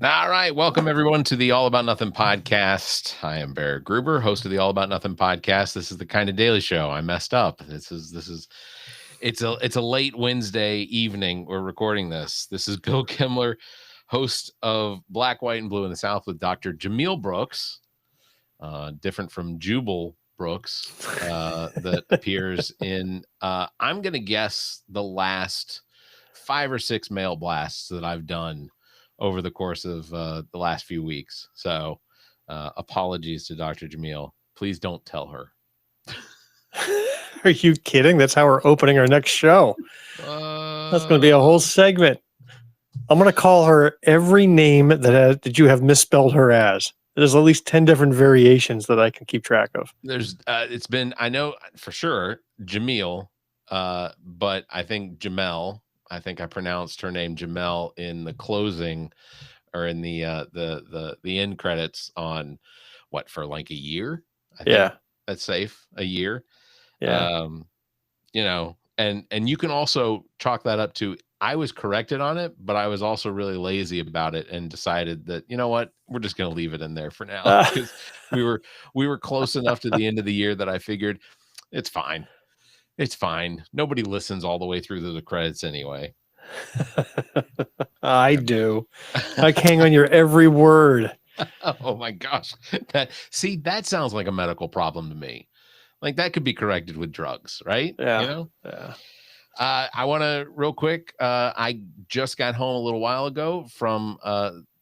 All right, welcome everyone to the All About Nothing podcast. I am Barrett Gruber, host of the All About Nothing podcast. This is the kind of daily show. I messed up. It's a late Wednesday evening. We're recording this. This is Bill Kimler, host of Black, White, and Blue in the South with Dr. Jamil Brooks, different from Jubal Brooks, that appears in, I'm going to guess, the last 5 or 6 mail blasts that I've done over the course of the last few weeks. So apologies to Dr. Jamil. Please don't tell her. Are you kidding? That's how we're opening our next show. That's going to be a whole segment. I'm going to call her every name that you have misspelled her as. There's at least 10 different variations that I can keep track of. It's been, I know for sure, Jamil, but I think Jamel. I think I pronounced her name Jamel in the closing or in the end credits on what, for like a year? I think that's safe. A year. Yeah. And you can also chalk that up to, I was corrected on it, but I was also really lazy about it and decided that, you know what, we're just going to leave it in there for now because we were close enough to the end of the year that I figured it's fine. It's fine. Nobody listens all the way through to the credits anyway. I do. I hang on your every word. Oh my gosh. That sounds like a medical problem to me. Like that could be corrected with drugs, right? Yeah. You know? Yeah. I want to real quick. I just got home a little while ago from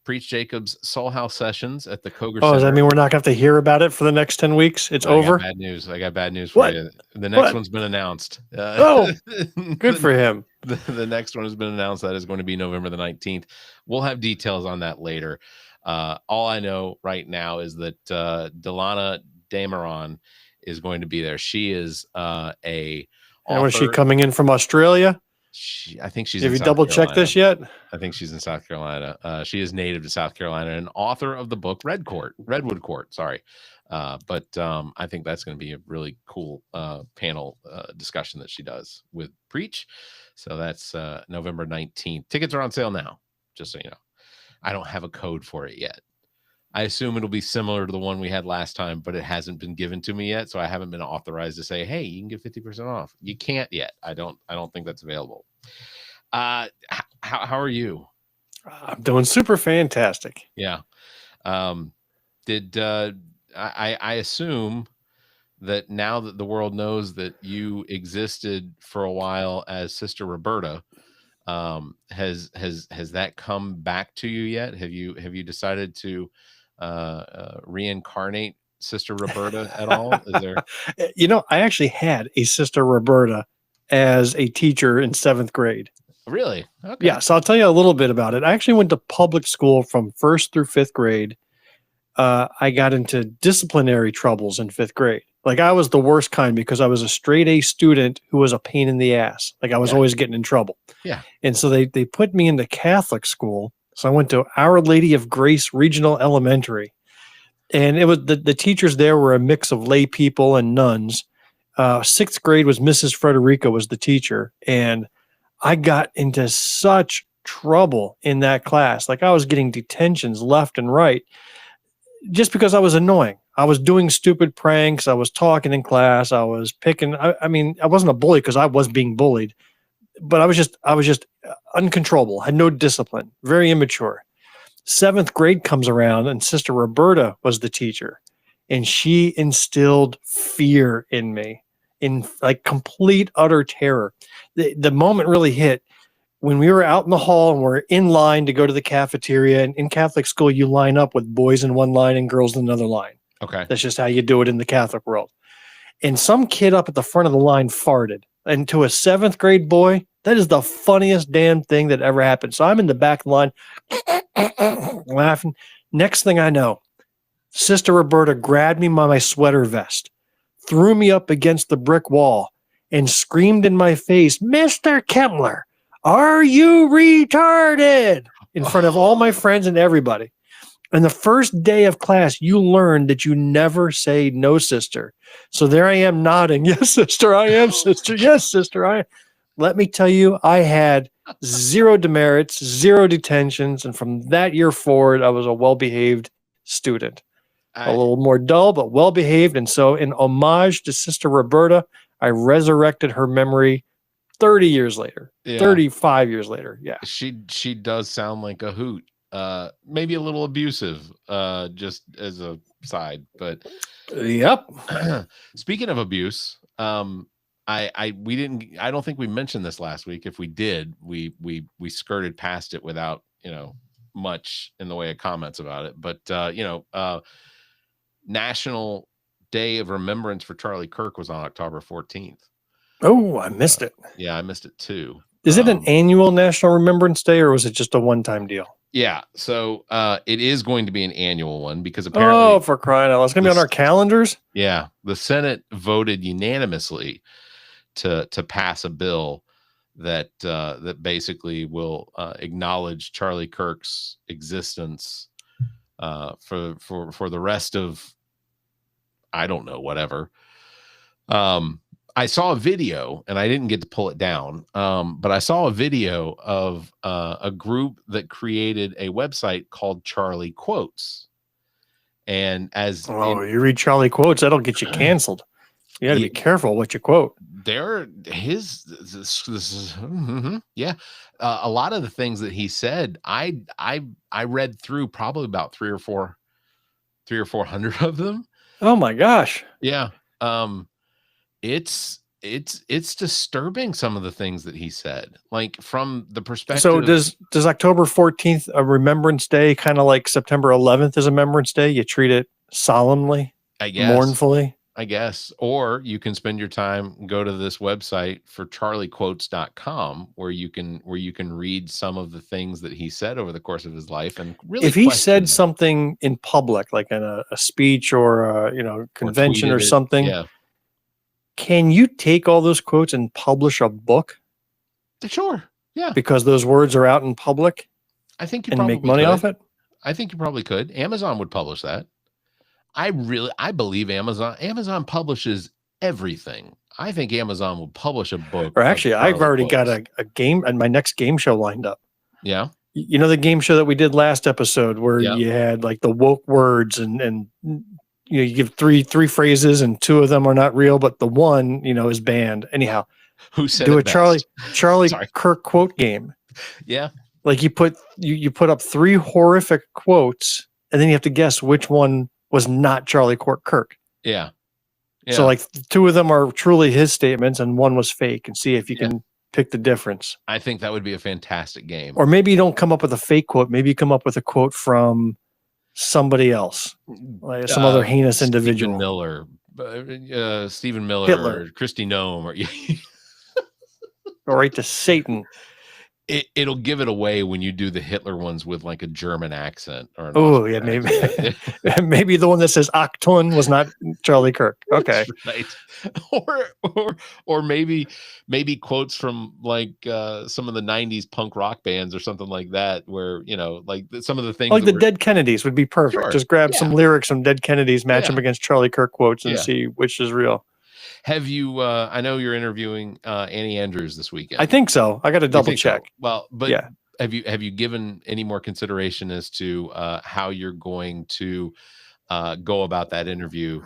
Preach Jacob's SoulHAUS Sessions at the Koger. Oh, does that mean we're not going to have to hear about it for the next 10 weeks? It's over? I got bad news for you. The next one's been announced. Good for him. The next one has been announced. That is going to be November the 19th. We'll have details on that later. All I know right now is that Delana Dameron is going to be there. She is a author. And was she coming in from Australia? I think she's. Have you double checked this yet? I think she's in South Carolina. She is native to South Carolina and author of the book Redwood Court. Sorry, but I think that's going to be a really cool panel discussion that she does with Preach. So that's November 19th. Tickets are on sale now. Just so you know, I don't have a code for it yet. I assume it'll be similar to the one we had last time, but it hasn't been given to me yet, so I haven't been authorized to say, "Hey, you can get 50% off." You can't yet. I don't think that's available. How are you? I'm doing super fantastic. Yeah. Did I assume that now that the world knows that you existed for a while as Sister Roberta, has that come back to you yet? Have you decided to reincarnate Sister Roberta at all? Is there? I actually had a Sister Roberta as a teacher in 7th grade. Really? Okay. Yeah. So I'll tell you a little bit about it. I actually went to public school from 1st through 5th grade. I got into disciplinary troubles in 5th grade. Like I was the worst kind because I was a straight A student who was a pain in the ass. Like I was always getting in trouble. Yeah. And so they put me into Catholic school. So I went to Our Lady of Grace Regional Elementary, and it was the teachers there were a mix of lay people and nuns. 6th grade was Mrs. Frederica was the teacher, and I got into such trouble in that class. Like I was getting detentions left and right just because I was annoying. I was doing stupid pranks. I was talking in class. I was picking. I mean, I wasn't a bully because I was being bullied, but I was just uncontrollable, had no discipline, very immature. 7th grade comes around and Sister Roberta was the teacher, and she instilled fear in me, in like complete, utter terror. The moment really hit when we were out in the hall and we're in line to go to the cafeteria. And in Catholic school, you line up with boys in one line and girls in another line. Okay. That's just how you do it in the Catholic world. And some kid up at the front of the line farted. And to a 7th grade boy, that is the funniest damn thing that ever happened. So I'm in the back of the line laughing. Next thing I know, Sister Roberta grabbed me by my sweater vest, threw me up against the brick wall, and screamed in my face, "Mr. Kimler, are you retarded?" in front of all my friends and everybody. And the first day of class, you learn that you never say no, sister. So there I am nodding. Yes, sister, I am, sister. Yes, sister, I am. Let me tell you, I had Zero demerits, zero detentions. And from that year forward, I was a well-behaved student. A little more dull, but well-behaved. And so in homage to Sister Roberta, I resurrected her memory 30 years later, 35 years later. Yeah. She does sound like a hoot. Maybe a little abusive, just as a side, but yep. Speaking of abuse, I don't think we mentioned this last week. If we did, we skirted past it without, much in the way of comments about it. But National Day of Remembrance for Charlie Kirk was on October 14th. Oh, I missed it. Yeah, I missed it too. Is it an annual National Remembrance Day, or was it just a one-time deal? Yeah, so it is going to be an annual one because apparently, oh, for crying out loud, it's going to be on our calendars. Yeah, the Senate voted unanimously to pass a bill that basically will acknowledge Charlie Kirk's existence for the rest of, I don't know, whatever. I saw a video, and I didn't get to pull it down, but I saw a video of a group that created a website called Charlie Quotes. And you read Charlie Quotes, that'll get you canceled. You got to be careful what you quote. A lot of the things that he said, I read through probably about 300 or 400 of them. Oh my gosh. Yeah. It's disturbing, some of the things that he said, like from the perspective. So does October 14th, a Remembrance Day, kind of like September 11th is a Remembrance Day? You treat it solemnly, I guess, mournfully, I guess. Or you can spend your time, go to this website for charliequotes.com where you can read some of the things that he said over the course of his life. And really, if he said something in public, like in a speech or a convention or something, yeah. Can you take all those quotes and publish a book? Sure. Yeah. Because those words are out in public. I think you and probably make money off it. I think you probably could. Amazon would publish that. I believe Amazon publishes everything. I think Amazon will publish a book. Or actually, I've already got a game and my next game show lined up. Yeah. You know, the game show that we did last episode where you had like the woke words and you give three phrases and two of them are not real, but the one, is banned. Anyhow, who said do it a best? Charlie Kirk quote game. Yeah. Like you put up three horrific quotes and then you have to guess which one was not Charlie Kirk. Yeah. So like two of them are truly his statements and one was fake, and see if you can pick the difference. I think that would be a fantastic game. Or maybe you don't come up with a fake quote. Maybe you come up with a quote from somebody else, like some other heinous individual. Steven Miller, Hitler, or Kristi Noem, or right to Satan. It'll give it away when you do the Hitler ones with like a German accent. Oh yeah, maybe maybe the one that says Achtung was not Charlie Kirk. Okay, right. Or maybe quotes from like some of the '90s punk rock bands or something like that, where like some of the things like the Dead Kennedys would be perfect. Sure. Just grab some lyrics from Dead Kennedys, match them against Charlie Kirk quotes, and see which is real. Have you? I know you're interviewing Annie Andrews this weekend. I think so. I got to double check. So? Well, but have you given any more consideration as to how you're going to go about that interview?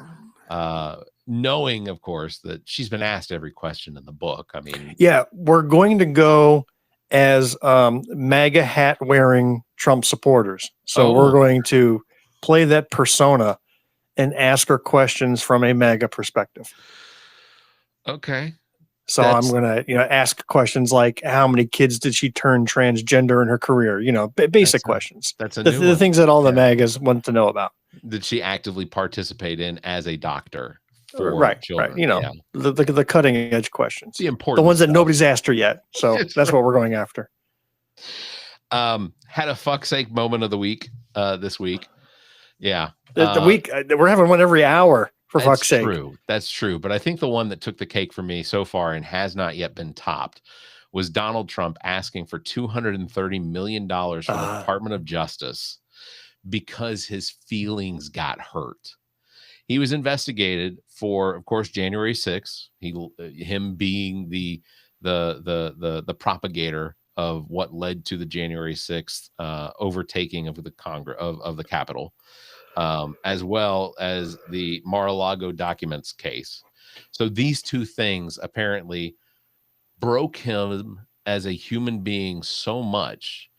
Knowing, of course, that she's been asked every question in the book. I mean, we're going to go as MAGA hat wearing Trump supporters. So we're going to play that persona and ask her questions from a MAGA perspective. Okay. So I'm going to, ask questions like, how many kids did she turn transgender in her career? Basic questions. That's the things that all the MAGAs want to know about. Did she actively participate in as a doctor for children? Right. The cutting edge questions. The important ones that nobody's asked her yet. So that's what we're going after. Had a fuck sake moment of the week this week. Yeah. The week we're having one every hour. For fuck's sake. That's true. But I think the one that took the cake for me so far and has not yet been topped was Donald Trump asking for $230 million from the Department of Justice because his feelings got hurt. He was investigated for, of course, January 6th. Him being the propagator of what led to the January 6th overtaking of the Congress of the Capitol, as well as the Mar-a-Lago documents case. So these two things apparently broke him as a human being so much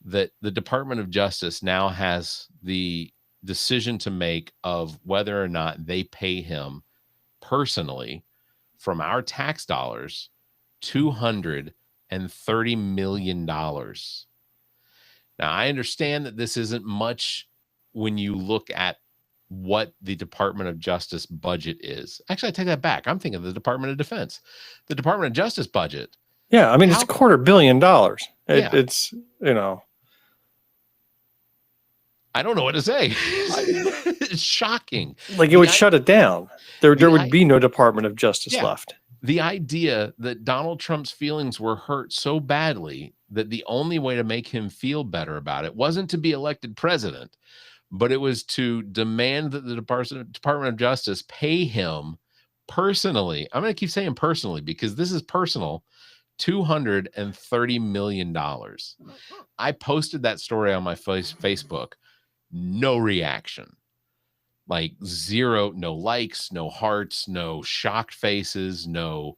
that the Department of Justice now has the decision to make of whether or not they pay him personally from our tax dollars $230 million. Now, I understand that this isn't much when you look at what the Department of Justice budget is. Actually, I take that back. I'm thinking of the Department of Defense. The Department of Justice budget. Yeah, I mean, it's $250 million. Yeah. It's, you know. I don't know what to say. It's shocking. Like, it would shut it down. There would be no Department of Justice left. The idea that Donald Trump's feelings were hurt so badly that the only way to make him feel better about it wasn't to be elected president, but it was to demand that the Department of Justice pay him personally. I'm going to keep saying personally because this is personal. $230 million. I posted that story on my Facebook. No reaction. Like zero, no likes, no hearts, no shocked faces, no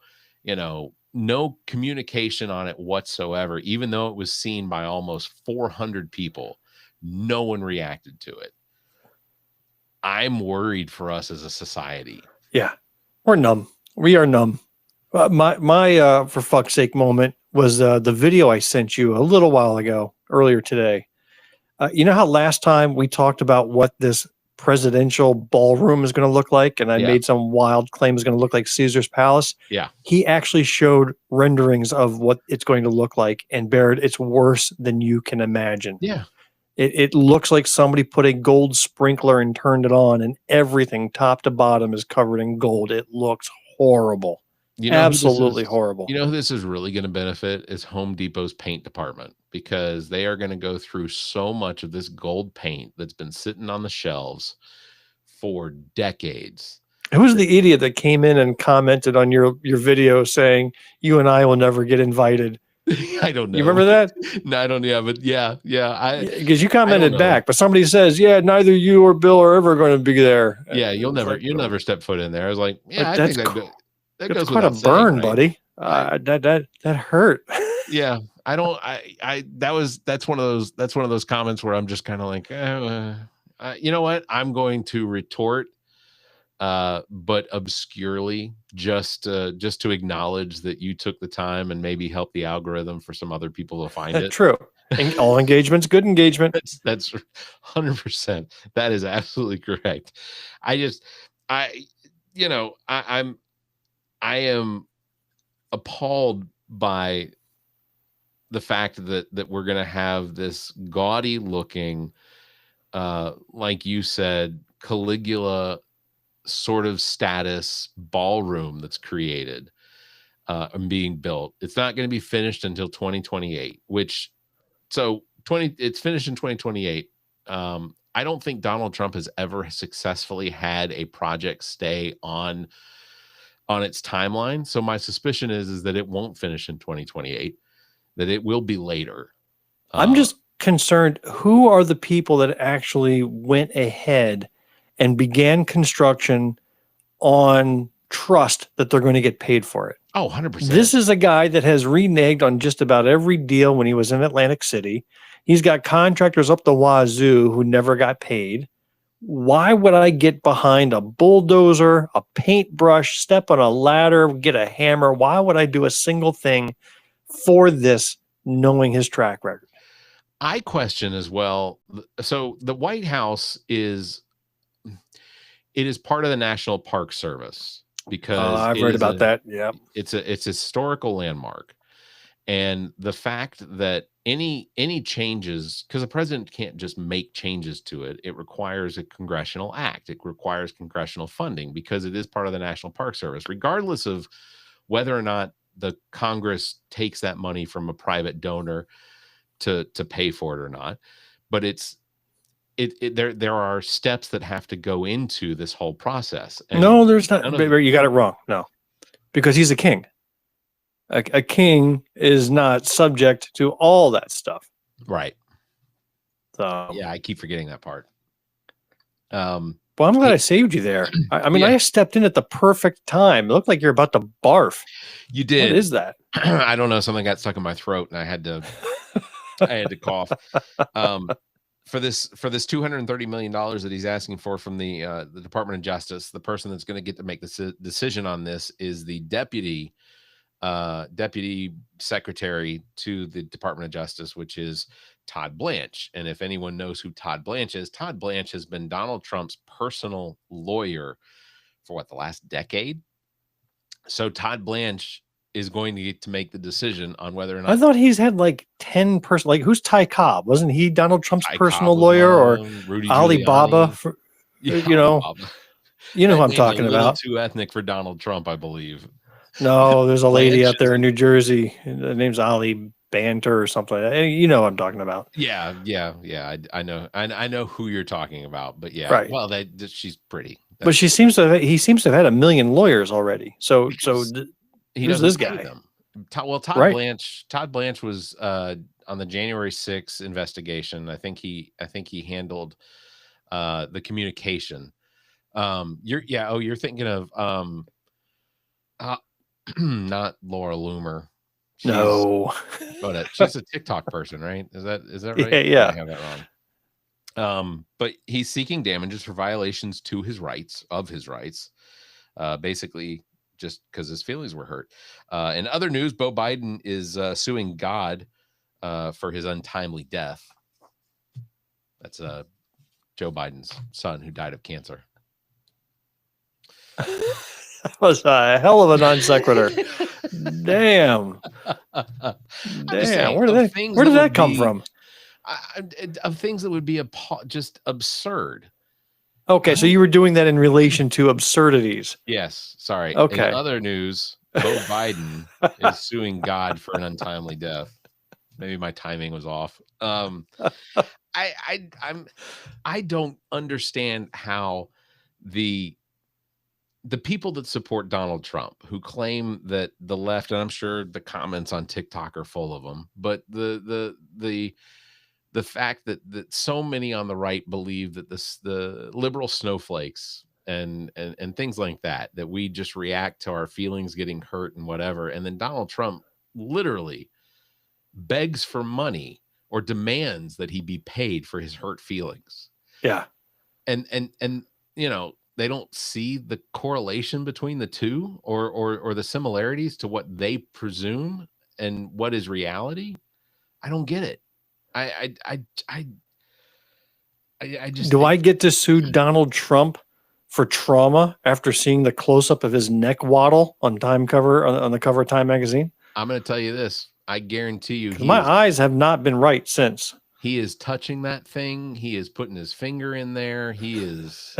communication on it whatsoever. Even though it was seen by almost 400 people, no one reacted to it. I'm worried for us as a society. Yeah, we're numb. We are numb. My for fuck's sake moment was the video I sent you a little while ago, earlier today. You know how last time we talked about what this presidential ballroom is going to look like, and I made some wild claim it's going to look like Caesar's Palace? Yeah. He actually showed renderings of what it's going to look like, and Barrett, it's worse than you can imagine. Yeah. It looks like somebody put a gold sprinkler and turned it on, and everything top to bottom is covered in gold. It looks horrible. Absolutely horrible. You know who this is really going to benefit is Home Depot's paint department, because they are going to go through so much of this gold paint that's been sitting on the shelves for decades. Who was the idiot that came in and commented on your video saying you and I will never get invited? I don't know. You remember that? No, I don't. Yeah, but yeah. Because you commented back, but somebody says, "Yeah, neither you or Bill are ever going to be there." Yeah, you'll never step foot in there. I was like, yeah, I think that goes quite a burn, right? Buddy. That hurt. Yeah, that's one of those comments where I'm just kind of like, you know what? I'm going to retort, but obscurely, just to acknowledge that you took the time and maybe help the algorithm for some other people to find it. True. All engagement's good engagement. That's 100%. That is absolutely correct. I am appalled by the fact that we're going to have this gaudy looking, like you said, Caligula sort of status ballroom that's created and being built. It's not going to be finished until 2028, it's finished in 2028. I don't think Donald Trump has ever successfully had a project stay on its timeline. So my suspicion is that it won't finish in 2028, that it will be later. I'm just concerned, who are the people that actually went ahead and began construction on trust that they're going to get paid for it? Oh, 100%. This is a guy that has reneged on just about every deal when he was in Atlantic City. He's got contractors up the wazoo who never got paid. Why would I get behind a bulldozer, a paintbrush, step on a ladder, get a hammer? Why would I do a single thing for this, knowing his track record? I question as well. So the White House is part of the National Park Service, because I've read about that. Yeah, it's a historical landmark. And the fact that any changes, because the president can't just make changes to it, it requires a congressional act. It requires congressional funding, because it is part of the National Park Service, regardless of whether or not the Congress takes that money from a private donor to pay for it or not. But there are steps that have to go into this whole process. And no, there's not. You got it wrong. No, because he's a king. A king is not subject to all that stuff. Right. So Yeah, I keep forgetting that part. Well, I'm glad I saved you there. I mean, I stepped in at the perfect time. It looked like you're about to barf. You did. What is that? I don't know. Something got stuck in my throat, and I had to cough. For this $230 million that he's asking for from the Department of Justice, the person that's going to get to make the decision on this is the deputy secretary to the Department of Justice, which is Todd Blanche. And if anyone knows who Todd Blanche is, Todd Blanche has been Donald Trump's personal lawyer for the last decade. So Todd Blanche is going to get to make the decision on whether or not. I thought he's had like 10 person. Like, who's Ty Cobb? Wasn't he Donald Trump's Ty personal Cobb lawyer, or Rudy Alibaba? Giuliani. You know who I'm talking about. Too ethnic for Donald Trump, I believe. No, there's a lady out there in New Jersey. The name's Ali Banter or something like that. You know what I'm talking about. Yeah. I know. I know who you're talking about. But yeah, right. Well, she's pretty. But he seems to have had a million lawyers already. So who's this guy? Todd Blanche was on the January 6th investigation. I think he handled the communication. You're thinking of not Laura Loomer. No. She's a TikTok person, right? Is that right? Yeah. I have that wrong. But he's seeking damages for violations to his rights, basically just because his feelings were hurt. In other news, Beau Biden is suing God for his untimely death. That's Joe Biden's son who died of cancer. That was a hell of a non sequitur. Damn. Damn. Where did that come from? Of things that would be just absurd. Okay, so you were doing that in relation to absurdities. Yes, sorry. Okay. In other news, Beau Biden is suing God for an untimely death. Maybe my timing was off. I don't understand how the people that support Donald Trump, who claim that the left, and I'm sure the comments on TikTok are full of them, but the fact that so many on the right believe that the liberal snowflakes and things like that we just react to our feelings getting hurt and whatever, and then Donald Trump literally begs for money or demands that he be paid for his hurt feelings. Yeah, and they don't see the correlation between the two or the similarities to what they presume and what is reality. I don't get it. I just I get to sue Donald Trump for trauma after seeing the close-up of his neck waddle on the cover of Time magazine? I'm going to tell you this. I guarantee you my eyes have not been right since. He is touching that thing. He is putting his finger in there. He is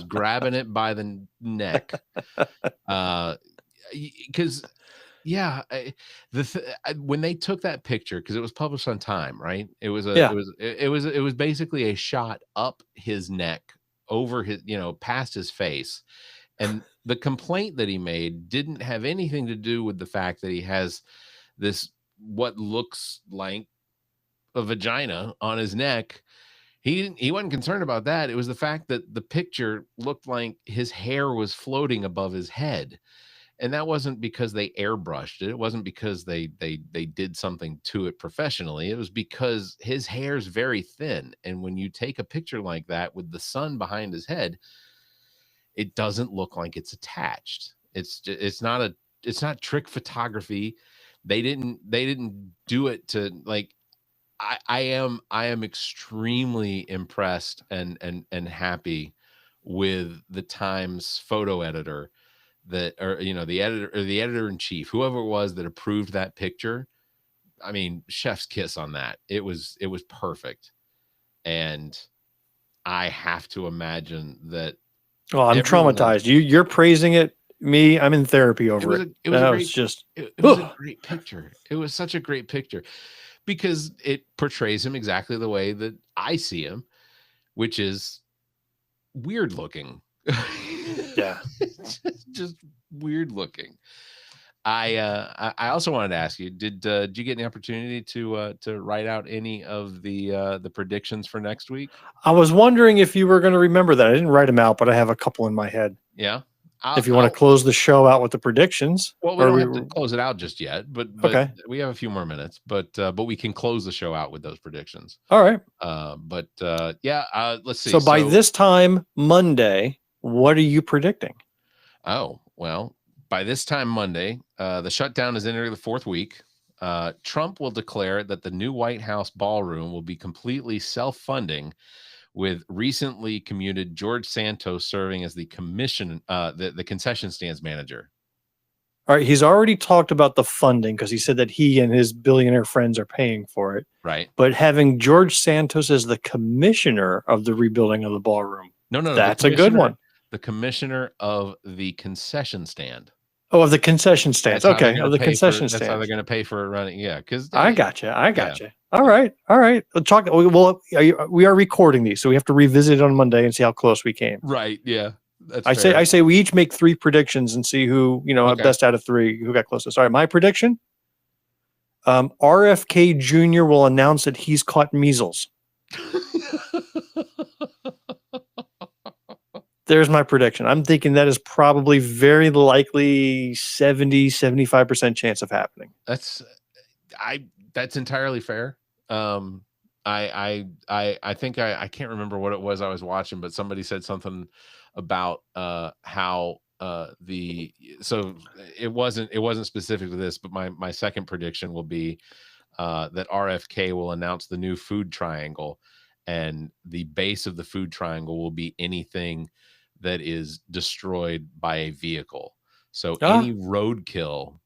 grabbing it by the neck. Because when they took that picture, because it was published on Time, right? It was basically a shot up his neck, over his, past his face. And the complaint that he made didn't have anything to do with the fact that he has this, what looks like a vagina on his neck. He wasn't concerned about that. It was the fact that the picture looked like his hair was floating above his head. And that wasn't because they airbrushed it. It wasn't because they did something to it professionally. It was because his hair is very thin. And when you take a picture like that with the sun behind his head, it doesn't look like it's attached. It's not trick photography. They didn't do it to, like, I am extremely impressed and happy with the Times photo editor the editor in chief, whoever it was that approved that picture. I mean, chef's kiss on that. It was perfect. And I have to imagine that. Oh, I'm traumatized. You're praising it. Me, I'm in therapy over it. It was a great picture. It was such a great picture because it portrays him exactly the way that I see him, which is weird looking. Yeah. just weird looking. I also wanted to ask you, did you get any opportunity to write out any of the predictions for next week? I was wondering if you were going to remember that. I didn't write them out, but I have a couple in my head. Yeah. If you want to close the show out with the predictions. Well, we don't have to close it out just yet, but okay. we have a few more minutes, but we can close the show out with those predictions. All right. Let's see. So by this time Monday, what are you predicting? Oh, well, by this time Monday, the shutdown is entering the fourth week. Trump will declare that the new White House ballroom will be completely self-funding, with recently commuted George Santos serving as the concession stands manager. All right. He's already talked about the funding because he said that he and his billionaire friends are paying for it. Right. But having George Santos as the commissioner of the rebuilding of the ballroom. No. That's a good one. The commissioner of the concession stand. Oh, of the concession stands. Okay. Of the concession stands. That's how they're going to pay for it running. Yeah. Because I got you. All right. Let's talk. Well, we are recording these, so we have to revisit it on Monday and see how close we came. Right. Yeah. I say we each make 3 predictions and see who, best out of 3, who got closest. All right. My prediction. RFK Jr. will announce that he's caught measles. There's my prediction. I'm thinking that is probably very likely 70-75% chance of happening. That's entirely fair. I think I can't remember what it was I was watching, but somebody said something about how so it wasn't specific to this, but my second prediction will be that RFK will announce the new food triangle, and the base of the food triangle will be anything that is destroyed by a vehicle. So any roadkill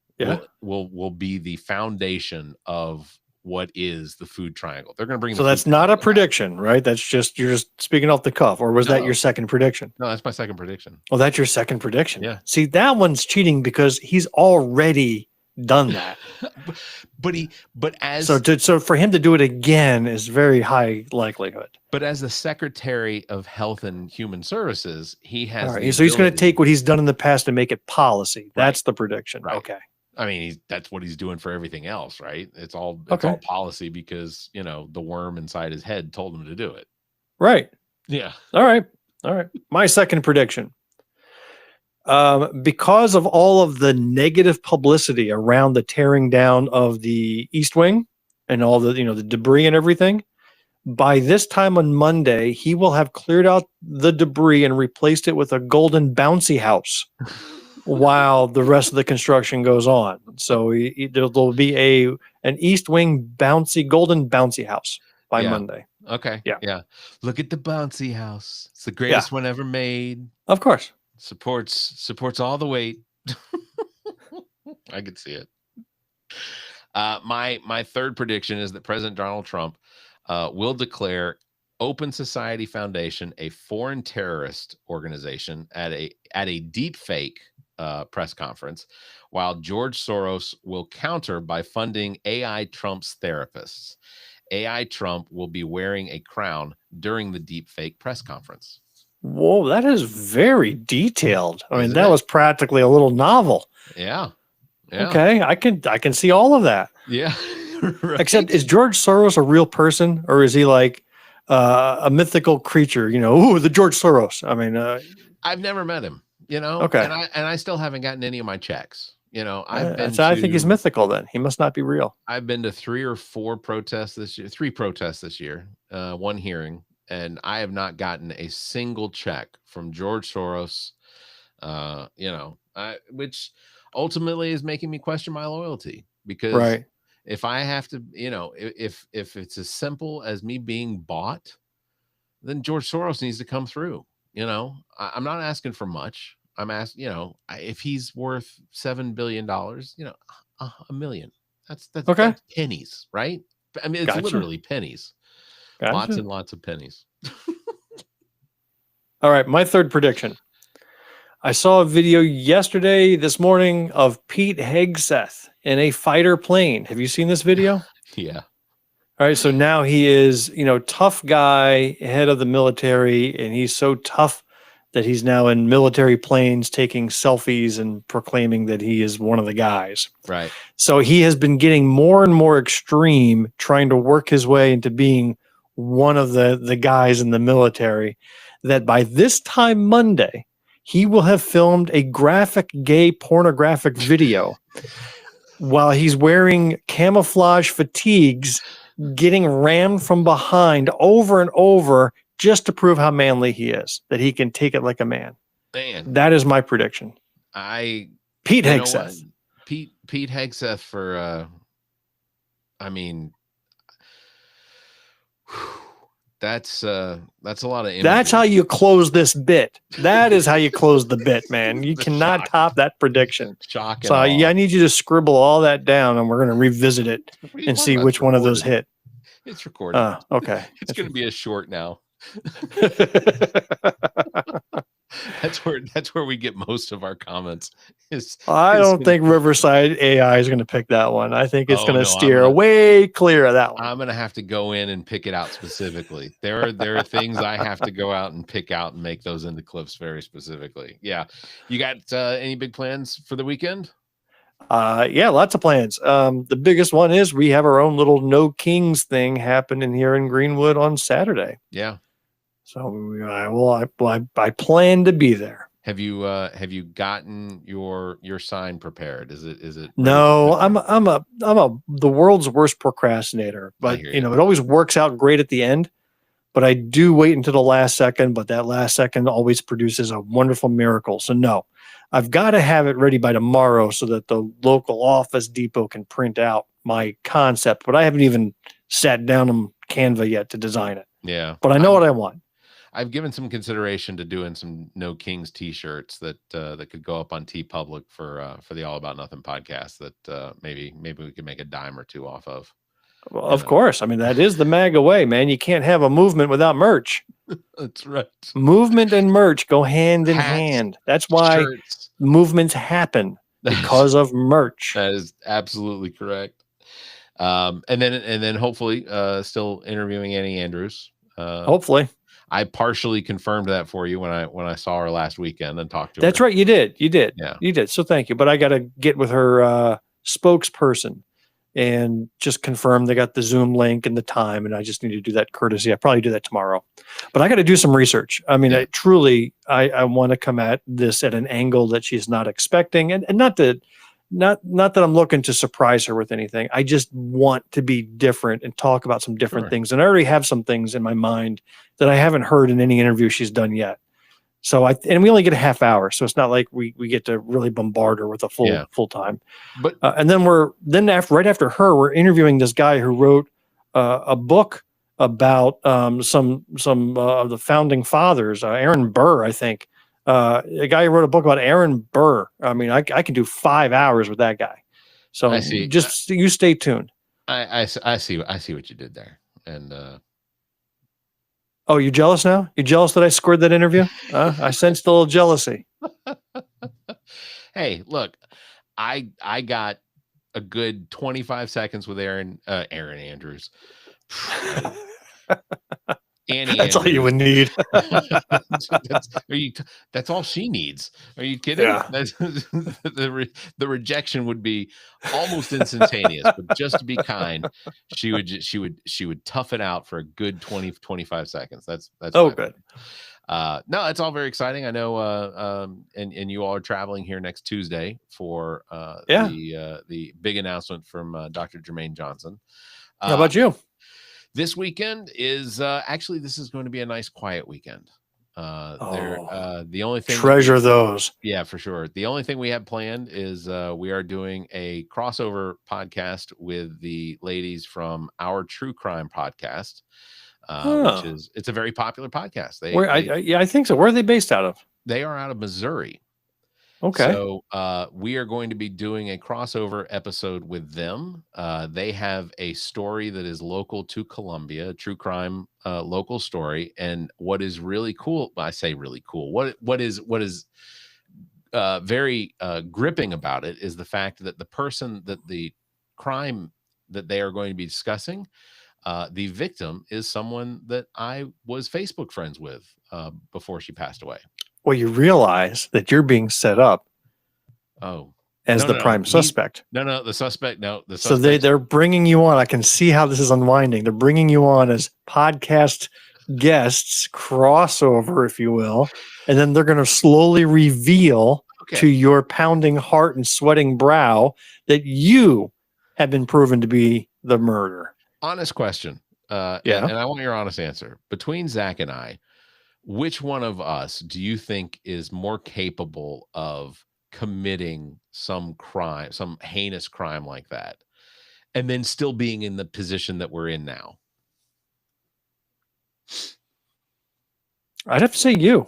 will be the foundation of what is the food triangle. They're going to bring. So that's not a prediction, right? That's just, you're just speaking off the cuff, or was that your second prediction? No, that's my second prediction. Oh, that's your second prediction. Yeah. See, that one's cheating because he's already done that. So for him to do it again is very high likelihood. But as the Secretary of Health and Human Services, he has. All right, so he's going to take what he's done in the past and make it policy. That's the prediction. Right. Okay. I mean, that's what he's doing for everything else, right? It's all policy because, the worm inside his head told him to do it. Right. Yeah. All right. My second prediction. Because of all of the negative publicity around the tearing down of the East Wing and all the, the debris and everything, by this time on Monday, he will have cleared out the debris and replaced it with a golden bouncy house while the rest of the construction goes on. So there'll be an East Wing golden bouncy house by Monday. Okay. Yeah. Look at the bouncy house. It's the greatest one ever made. Of course. Supports all the weight. I could see it. My third prediction is that President Donald Trump will declare Open Society Foundation a foreign terrorist organization at a deep fake press conference, while George Soros will counter by funding AI Trump's therapists. AI Trump will be wearing a crown during the deep fake press conference. Whoa, that is very detailed. I mean, that was practically a little novel. Yeah. Okay, I can see all of that. Yeah. Right. Except, is George Soros a real person, or is he like a mythical creature? The George Soros. I mean, I've never met him. Okay, and I still haven't gotten any of my checks. I think he's mythical. Then he must not be real. I've been to 3 or 4 protests this year. 3 protests this year. 1 hearing. And I have not gotten a single check from George Soros, which ultimately is making me question my loyalty, because if I have to, if it's as simple as me being bought, then George Soros needs to come through. I'm not asking for much. I'm asking, if he's worth $7 billion, $1 million, that's pennies, right? I mean, it's literally pennies. Gotcha. Lots and lots of pennies. All right, my third prediction. I saw a video this morning of Pete Hegseth in a fighter plane. Have you seen this video? Yeah. All right, so now he is, tough guy, head of the military, and he's so tough that he's now in military planes taking selfies and proclaiming that he is one of the guys. Right. So he has been getting more and more extreme, trying to work his way into being one of the guys in the military, that by this time Monday, he will have filmed a graphic gay pornographic video while he's wearing camouflage fatigues, getting rammed from behind over and over just to prove how manly he is, that he can take it like a man. Man, that is my prediction. Pete Hegseth. Pete Hegseth for, I mean, that's a lot of imagery. That's how you close this bit. That is how you close the bit, man. You cannot top that prediction. Shock. So yeah, I need you to scribble all that down, and we're going to revisit it and see which one of those hit. It's recorded. Okay. It's going to be a short now. That's where we get most of our comments. I don't think Riverside AI is going to pick that one. I think it's going to steer way clear of that one. I'm going to have to go in and pick it out specifically. There are things I have to go out and pick out and make those into clips very specifically. Yeah. You got any big plans for the weekend? Yeah, lots of plans. The biggest one is we have our own little No Kings thing happening here in Greenwood on Saturday. Yeah. So I plan to be there. Have you gotten your sign prepared? Is it? No, I'm the world's worst procrastinator, but it always works out great at the end. But I do wait until the last second, but that last second always produces a wonderful miracle. So no, I've got to have it ready by tomorrow so that the local Office Depot can print out my concept, but I haven't even sat down on Canva yet to design it. Yeah. But I know what I want. I've given some consideration to doing some No Kings t-shirts that could go up on TeePublic for the All About Nothing podcast that maybe we could make a dime or two off of. Well, of course. I mean, that is the MAGA way, man. You can't have a movement without merch. That's right. Movement and merch go hand in hand. That's why movements happen, because of merch. That is absolutely correct. And then hopefully still interviewing Annie Andrews. Hopefully. I partially confirmed that for you when I saw her last weekend and talked to her. That's right. You did. Yeah. You did. So thank you. But I got to get with her spokesperson and just confirm they got the Zoom link and the time. And I just need to do that courtesy. I'll probably do that tomorrow. But I got to do some research. I mean, I want to come at this at an angle that she's not expecting. And not that I'm looking to surprise her with anything. I just want to be different and talk about some different things. And I already have some things in my mind that I haven't heard in any interview she's done yet. So and we only get a half hour, so it's not like we get to really bombard her with a full time. But and then right after her, we're interviewing this guy who wrote a book about some of the founding fathers, Aaron Burr, I think. A guy who wrote a book about Aaron Burr. I mean, I can do 5 hours with that guy. So I see. Just you stay tuned. I see what you did there. And oh, you jealous now? You jealous that I scored that interview? I sensed a little jealousy. Hey, look, I got a good 25 seconds with Aaron Andrews. Annie that's Andrews. all you would need. That's all she needs. Are you kidding? Yeah. The rejection would be almost instantaneous, but just to be kind, she would tough it out for a good 20-25 seconds. That's good. No, it's all very exciting. I know and you all are traveling here next Tuesday for the big announcement from Dr. Jermaine Johnson. How about you? This weekend is actually, this is going to be a nice quiet weekend. The only thing treasure those. Yeah, for sure. The only thing we have planned is we are doing a crossover podcast with the ladies from Our True Crime podcast, which it's a very popular podcast. I think so. Where are they based out of? They are out of Missouri. Okay. So we are going to be doing a crossover episode with them. They have a story that is local to Columbia, a true crime local story. And what is really cool, I say really cool, what is very gripping about it is the fact that the crime that they are going to be discussing, the victim is someone that I was Facebook friends with before she passed away. Well, you realize that you're being set up as the prime suspect. The suspect. No, the so suspect. they're bringing you on. I can see how this is unwinding. They're bringing you on as podcast guests, crossover, if you will, and then they're going to slowly reveal to your pounding heart and sweating brow that you have been proven to be the murderer. Honest question. And I want your honest answer. Between Zach and I, which one of us do you think is more capable of committing some crime, some heinous crime like that, and then still being in the position that we're in now? I'd have to say you.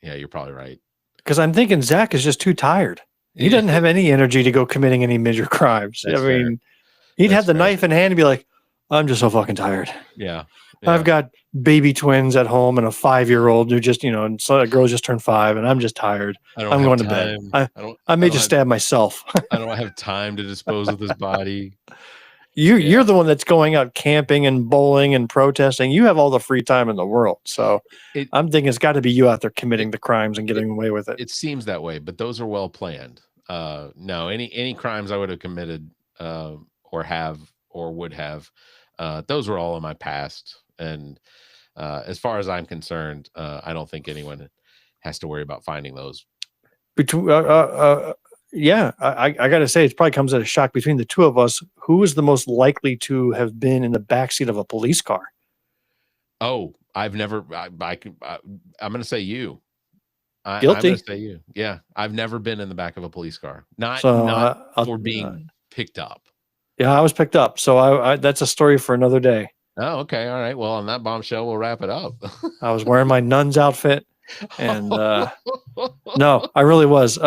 Yeah, you're probably right. Because I'm thinking Zach is just too tired. He doesn't have any energy to go committing any major crimes. That's fair. He'd have the knife in hand and be like, I'm just so fucking tired. Yeah. I've got baby twins at home and a 5-year-old who just, and so a girl just turned 5 and I'm just tired. I'm going to bed. I may just stab myself. I don't have time to dispose of this body. You're the one that's going out camping and bowling and protesting. You have all the free time in the world. So I'm thinking it's got to be you out there committing the crimes and getting away with it. It seems that way, but those are well planned. No, any crimes I would have committed or would have, those were all in my past. And as far as I'm concerned, I don't think anyone has to worry about finding those. Yeah, I got to say, it probably comes as a shock between the two of us. Who is the most likely to have been in the backseat of a police car? Oh, I've never. I'm going to say you. Guilty. I'm going to say you. Yeah, I've never been in the back of a police car. Not for being picked up. Yeah, I was picked up. So that's a story for another day. Oh, okay. All right. Well, on that bombshell, we'll wrap it up. I was wearing my nun's outfit. And no, I really was. In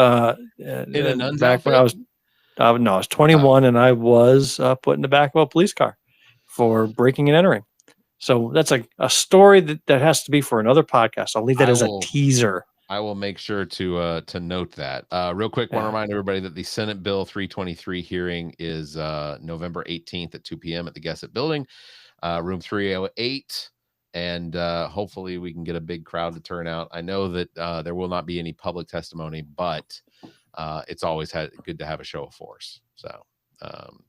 a nun's back outfit? when I was 21 and I was put in the back of a police car for breaking and entering. So that's a story that has to be for another podcast. I'll leave that as a teaser. I will make sure to note that. Real quick, want to remind everybody that the Senate Bill 323 hearing is November 18th at 2 p.m. at the Gessett Building, room 308. And hopefully we can get a big crowd to turn out. I know that there will not be any public testimony, but it's always good to have a show of force. So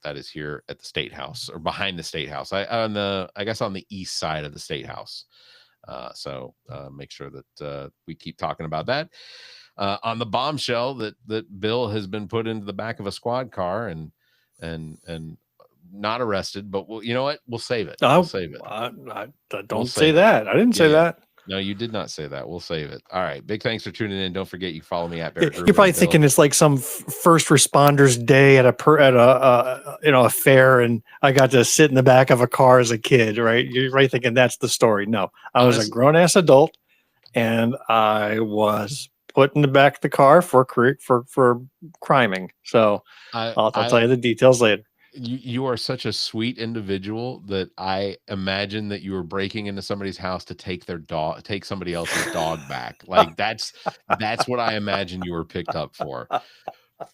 that is here at the State House or behind the State House. I guess on the east side of the State House. So make sure that we keep talking about that. On the bombshell that Bill has been put into the back of a squad car and not arrested, but you know what? We'll save it. We'll save it. Don't say that. I didn't say that. No, you did not say that. We'll save it. All right. Big thanks for tuning in. Don't forget you follow me at Barrett. You're probably thinking it's like some first responders day at a fair, and I got to sit in the back of a car as a kid, right? You're right thinking that's the story. No, I was a grown ass adult, and I was put in the back of the car for criming. So I'll tell you the details later. You are such a sweet individual that I imagine that you were breaking into somebody's house to take somebody else's dog back. Like that's what I imagine you were picked up for.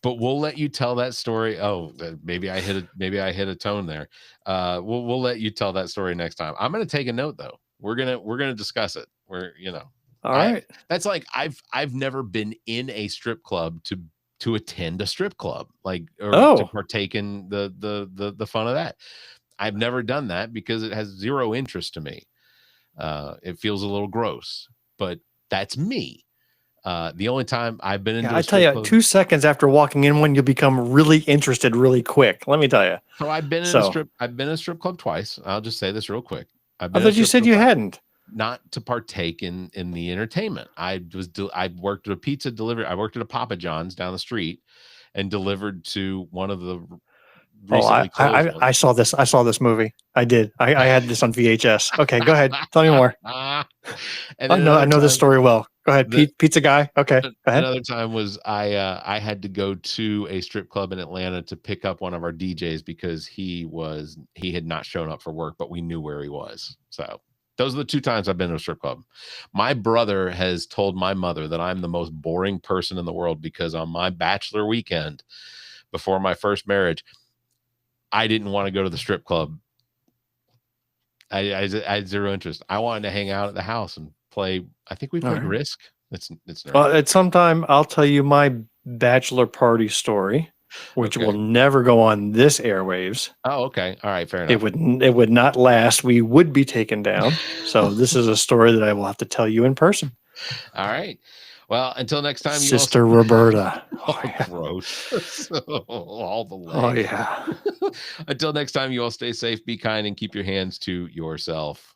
But we'll let you tell that story. Oh, maybe I hit a tone there. We'll let you tell that story next time. I'm going to take a note though. We're gonna discuss it. All right. That's like I've never been in a strip club to attend a strip club, to partake in the fun of that. I've never done that because it has zero interest to me. It feels a little gross, but that's me. The only time I've been into I tell you, club, 2 seconds after walking in one, you'll become really interested really quick. Let me tell you. So I've been in a strip club twice. I'll just say this real quick. I thought you said you hadn't. Not to partake in the entertainment. I worked at a pizza delivery. I worked at a Papa John's down the street and delivered to one of the recently closed ones. I saw this movie. I did. I had this on VHS. Okay, go ahead. Tell me more. I know this story well. Go ahead. Pizza guy. Okay, go ahead. Another time was I had to go to a strip club in Atlanta to pick up one of our DJs because he had not shown up for work, but we knew where he was. So those are the 2 times I've been to a strip club. My brother has told my mother that I'm the most boring person in the world because on my bachelor weekend before my first marriage, I didn't want to go to the strip club. I had zero interest. I wanted to hang out at the house and play. I think we played Risk. It's nerdy. Well, at some time I'll tell you my bachelor party story, which will never go on this airwaves. Oh, okay. All right, fair enough. It would not last. We would be taken down. So this is a story that I will have to tell you in person. All right. Well, until next time, Sister Roberta. Oh, gross. All the legs. Oh yeah. Until next time, you all stay safe, be kind, and keep your hands to yourself.